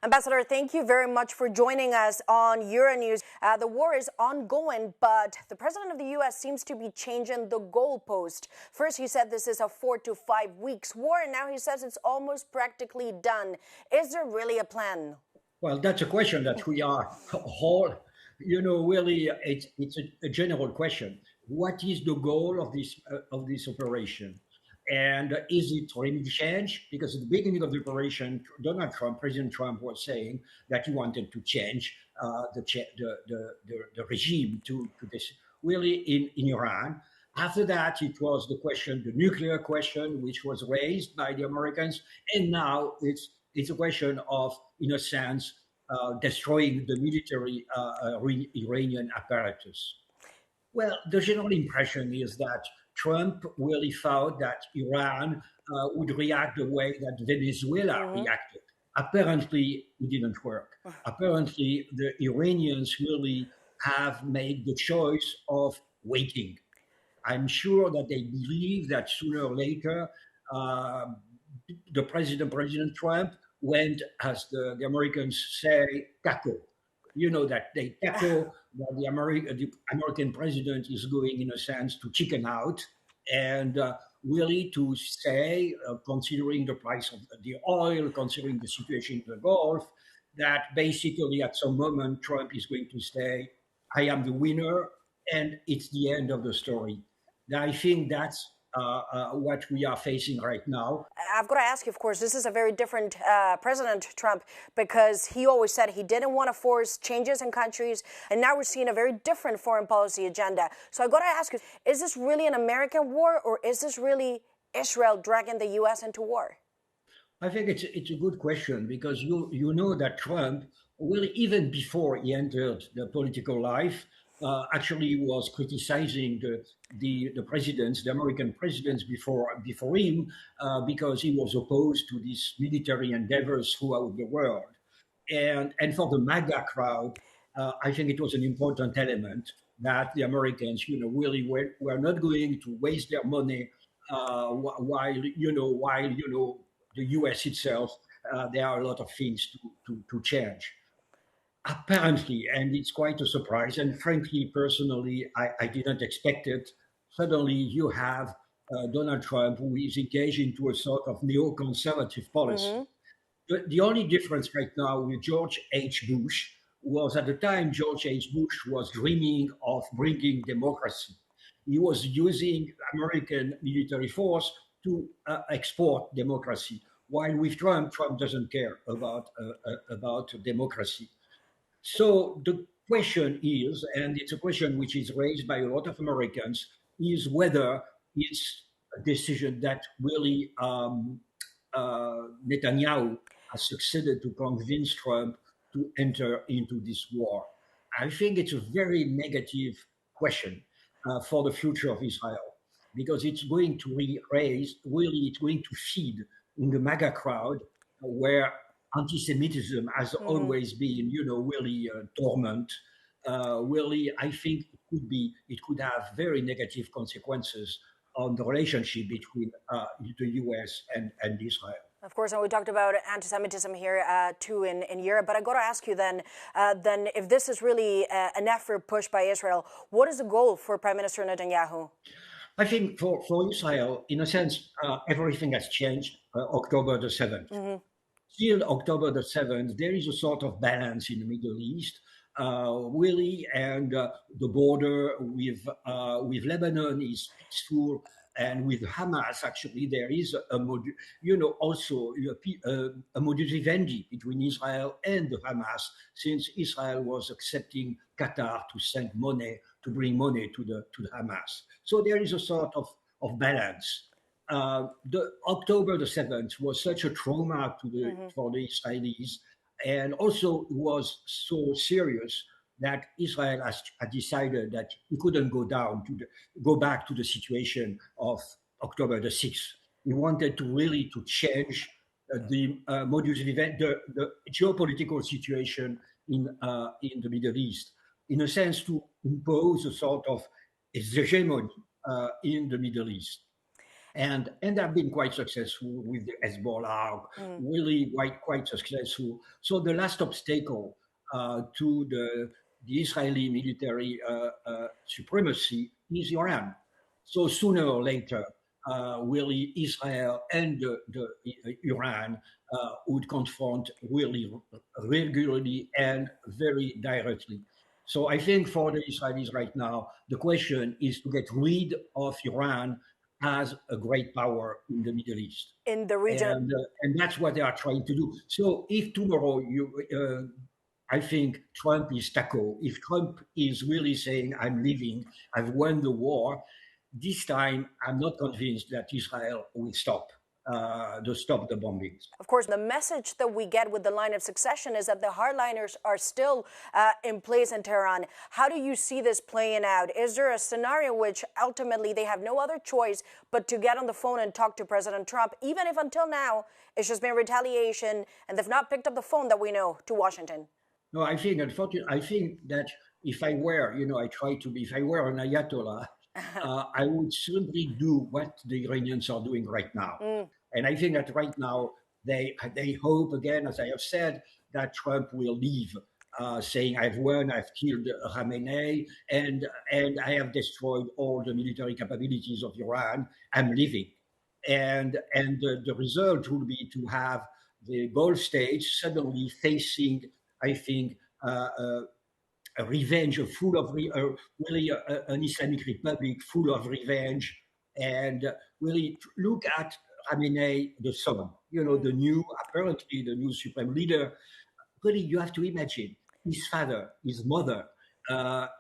Ambassador, thank you very much for joining us on Euronews. The war is ongoing, but the president of the U.S. seems to be changing the goalpost. First, he said this is a 4 to 5 weeks war, and now he says it's almost practically done. Is there really a plan? Well, that's a question that we are all, really, it's a general question. What is the goal of this operation? And is it really change? Because at the beginning of the operation, President Trump was saying that he wanted to change the regime to this really in Iran. After that, it was the nuclear question, which was raised by the Americans, and now it's a question of, in a sense, destroying the military Iranian apparatus. Well, the general impression is that Trump really thought that Iran would react the way that Venezuela reacted. Apparently, it didn't work. Apparently, the Iranians really have made the choice of waiting. I'm sure that they believe that sooner or later, President Trump went, as the Americans say, caco. You know that they caco, that the American president is going, in a sense, to chicken out and really to say, considering the price of the oil, considering the situation in the Gulf, that basically at some moment Trump is going to say, I am the winner, and it's the end of the story. I think that's what we are facing right now. I've got to ask you, of course, this is a very different President Trump, because he always said he didn't want to force changes in countries, and now we're seeing a very different foreign policy agenda. So I've got to ask you, is this really an American war, or is this really Israel dragging the U.S. into war? I think it's a good question, because you know that Trump, really even before he entered the political life, actually was criticizing the presidents, the American presidents before him, because he was opposed to these military endeavors throughout the world. And for the MAGA crowd, I think it was an important element that the Americans, really were not going to waste their money while the U.S. itself, there are a lot of things to change. Apparently, and it's quite a surprise, and frankly, personally, I didn't expect it. Suddenly, you have Donald Trump, who is engaged into a sort of neoconservative policy. The only difference right now with George H. Bush was, at the time, George H. Bush was dreaming of bringing democracy. He was using American military force to export democracy, while with Trump doesn't care about democracy. So the question is, and it's a question which is raised by a lot of Americans, is whether it's a decision that really Netanyahu has succeeded to convince Trump to enter into this war. I think it's a very negative question for the future of Israel, because it's going to it's going to feed in the MAGA crowd, where anti-Semitism has always been, really dormant. Really, I think it could have very negative consequences on the relationship between the U.S. and Israel. Of course, and we talked about anti-Semitism here too in Europe. But I got to ask you then if this is really an effort pushed by Israel, what is the goal for Prime Minister Netanyahu? I think for Israel, in a sense, everything has changed October the 7th. Still, October the 7th, there is a sort of balance in the Middle East, really, and the border with Lebanon is peaceful, and with Hamas, actually, there is also a modus vivendi between Israel and the Hamas, since Israel was accepting Qatar to send money, to bring money to the Hamas. So there is a sort of balance. The October the 7th was such a trauma for the Israelis, and also was so serious that Israel has decided that it couldn't go back to the situation of October the 6th. We wanted to change the modus vivendi, the geopolitical situation in the Middle East, in a sense to impose a sort of hegemony in the Middle East. and they've been quite successful with the Hezbollah, really quite successful. So the last obstacle to the Israeli military supremacy is Iran. So sooner or later, really Israel and Iran would confront really regularly and very directly. So I think for the Israelis right now, the question is to get rid of Iran as a great power in the Middle East. In the region. And that's what they are trying to do. So if tomorrow I think Trump is taco, if Trump is really saying, I'm leaving, I've won the war, this time I'm not convinced that Israel will stop the bombings. Of course, the message that we get with the line of succession is that the hardliners are still in place in Tehran. How do you see this playing out? Is there a scenario in which ultimately they have no other choice but to get on the phone and talk to President Trump, even if until now it's just been retaliation and they've not picked up the phone that we know to Washington? No, I think, unfortunately, I think that if I were, if I were an Ayatollah, I would simply do what the Iranians are doing right now. And I think that right now they hope, again, as I have said, that Trump will leave, saying, I've won, I've killed Khamenei, and I have destroyed all the military capabilities of Iran, I'm leaving. And the result will be to have the Gulf states suddenly facing, I think, a revenge, really an Islamic Republic full of revenge, and really look at Khamenei, the son, apparently the new supreme leader. Really, you have to imagine his father, his mother,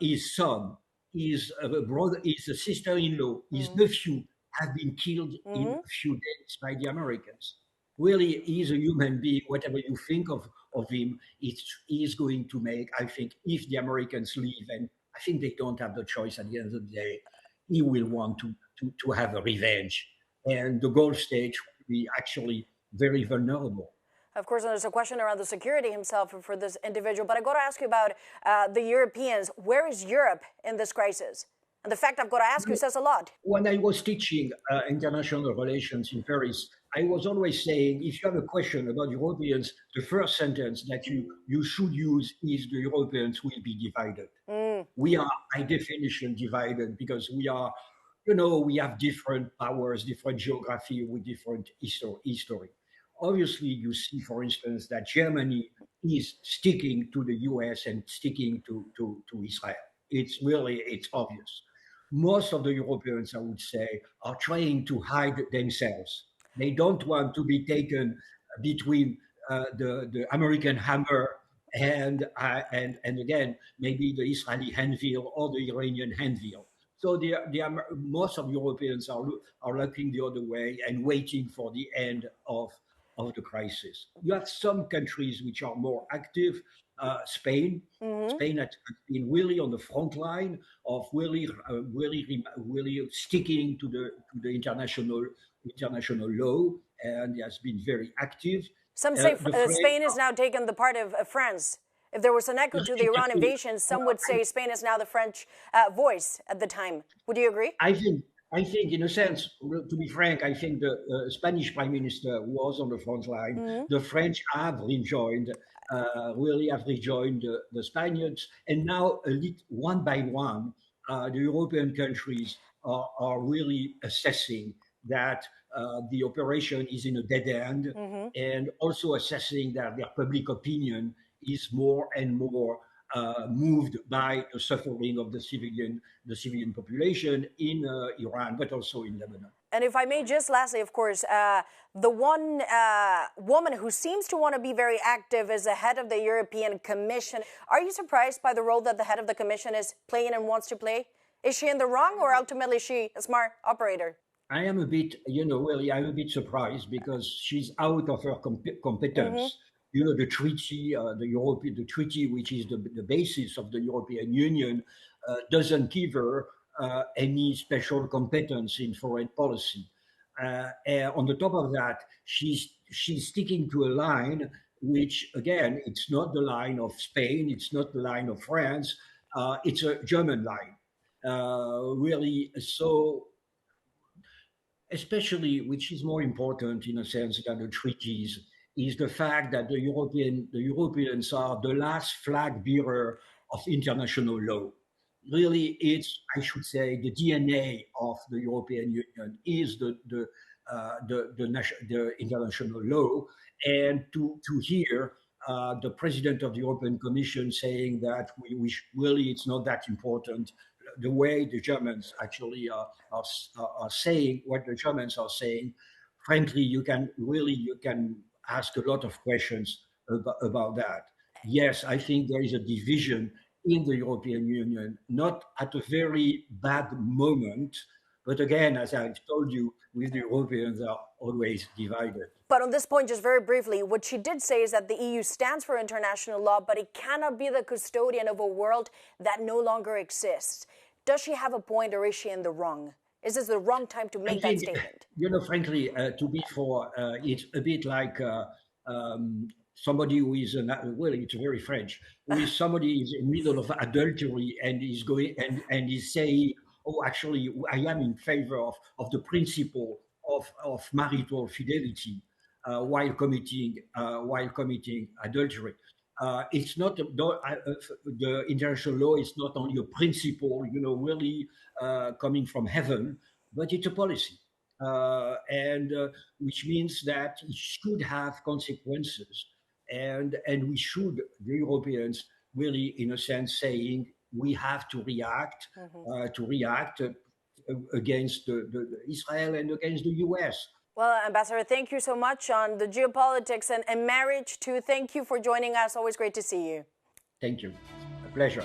his son, his brother, his sister-in-law, his nephew have been killed in a few days by the Americans. Really, he's a human being. Whatever you think of him, he is going to make, I think, if the Americans leave, and I think they don't have the choice at the end of the day, he will want to have a revenge. And the Gulf states will be actually very vulnerable. Of course, there's a question around the security himself for this individual, but I got to ask you about the Europeans. Where is Europe in this crisis? And the fact I've got to ask you says a lot. When I was teaching international relations in Paris, I was always saying, if you have a question about Europeans, the first sentence that you should use is the Europeans will be divided. We are, by definition, divided because we are, we have different powers, different geography with different history. Obviously, you see, for instance, that Germany is sticking to the US and sticking to Israel. It's obvious. Most of the Europeans, I would say, are trying to hide themselves. They don't want to be taken between the American hammer and again, maybe the Israeli handmill or the Iranian handmill. So most of Europeans are looking the other way and waiting for the end of the crisis. You have some countries which are more active. Spain has been really on the front line of really sticking to the international law, and has been very active. Some say Spain has now taken the part of France. If there was an echo to the Iran invasion, some would say Spain is now the French voice at the time. Would you agree? I think, in a sense, to be frank, I think the Spanish Prime Minister was on the front line. The French have rejoined the Spaniards, and now one by one, the European countries are really assessing that the operation is in a dead end, and also assessing that their public opinion is more and more moved by the suffering of the civilian population in Iran, but also in Lebanon. And if I may just lastly, of course, the one woman who seems to want to be very active is the head of the European Commission. Are you surprised by the role that the head of the Commission is playing and wants to play? Is she in the wrong, or ultimately is she a smart operator? I am a bit, I'm a bit surprised because she's out of her competence. The treaty, the treaty, which is the basis of the European Union, doesn't give her any special competence in foreign policy. On the top of that, she's sticking to a line which, again, it's not the line of Spain, it's not the line of France, it's a German line. Really, so especially, which is more important in a sense than the treaties, is the fact that the Europeans are the last flag bearer of international law. Really, it's, I should say, the DNA of the European Union is the international law, and to hear the president of the European Commission saying that really it's not that important. The way the Germans actually are saying what the Germans are saying, frankly, you can ask a lot of questions about that. Yes, I think there is a division in the European Union, not at a very bad moment, but again, as I've told you, with the Europeans are always divided. But on this point, just very briefly, what she did say is that the EU stands for international law, but it cannot be the custodian of a world that no longer exists. Does she have a point, or is she in the wrong? Is this the wrong time to make that statement? Frankly, to be for, it's a bit like somebody who is, well, it's very French, who is somebody is in the middle of adultery and is going and is saying, oh, actually, I am in favor of the principle of marital fidelity while committing adultery. It's not the international law is not only a principle, really coming from heaven, but it's a policy, and which means that it should have consequences, and we should, the Europeans, really, in a sense, saying we have to react against Israel and against the U.S. Well, Ambassador, thank you so much on the geopolitics and marriage too. Thank you for joining us. Always great to see you. Thank you. A pleasure.